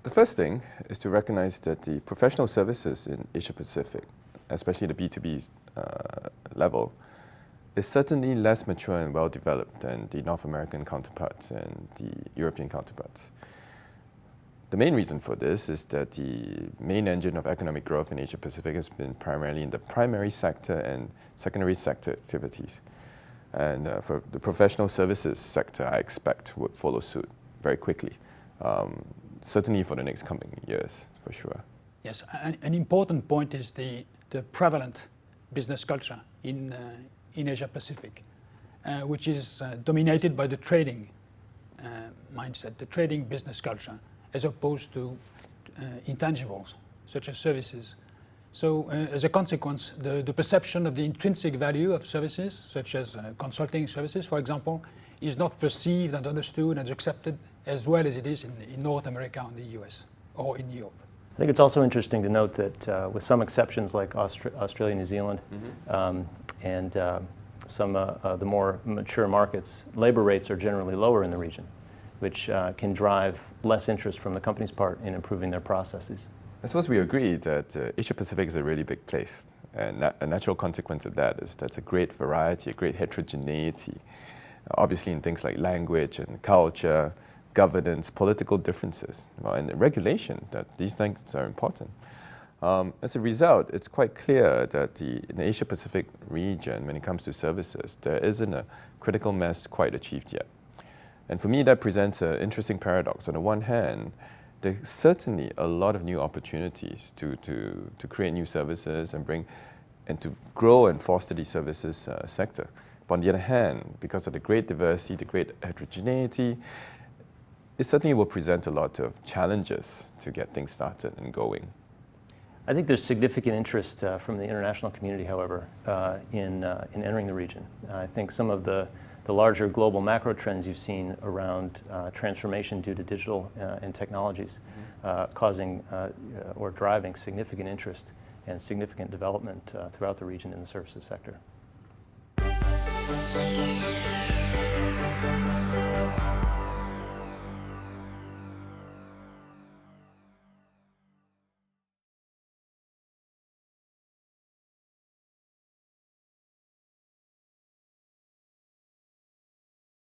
The first thing is to recognize that the professional services in Asia Pacific, especially the B2B level, is certainly less mature and well developed than the North American counterparts and the European counterparts. The main reason for this is that the main engine of economic growth in Asia Pacific has been primarily in the primary sector and secondary sector activities. And for the professional services sector, I expect would follow suit very quickly. Certainly for the next coming years, for sure. Yes, an important point is the prevalent business culture in Asia Pacific, which is dominated by the trading mindset, the trading business culture, as opposed to intangibles, such as services. So as a consequence, the perception of the intrinsic value of services, such as consulting services, for example, is not perceived and understood and accepted as well as it is in North America and the US or in Europe. I think it's also interesting to note that with some exceptions like Australia, New Zealand, and some of the more mature markets, labor rates are generally lower in the region, which can drive less interest from the company's part in improving their processes. I suppose we agree that Asia Pacific is a really big place, and a natural consequence of that is that's a great variety, a great heterogeneity, obviously in things like language and culture, governance, political differences, and regulation, that these things are important. As a result, it's quite clear that in the Asia Pacific region, when it comes to services, there isn't a critical mass quite achieved yet. And for me, that presents an interesting paradox. On the one hand, there's certainly a lot of new opportunities to create new services and to grow and foster the services sector. But on the other hand, because of the great diversity, the great heterogeneity, it certainly will present a lot of challenges to get things started and going. I think there's significant interest from the international community, however, in entering the region. I think some of the larger global macro trends you've seen around transformation due to digital and technologies causing or driving significant interest and significant development throughout the region in the services sector.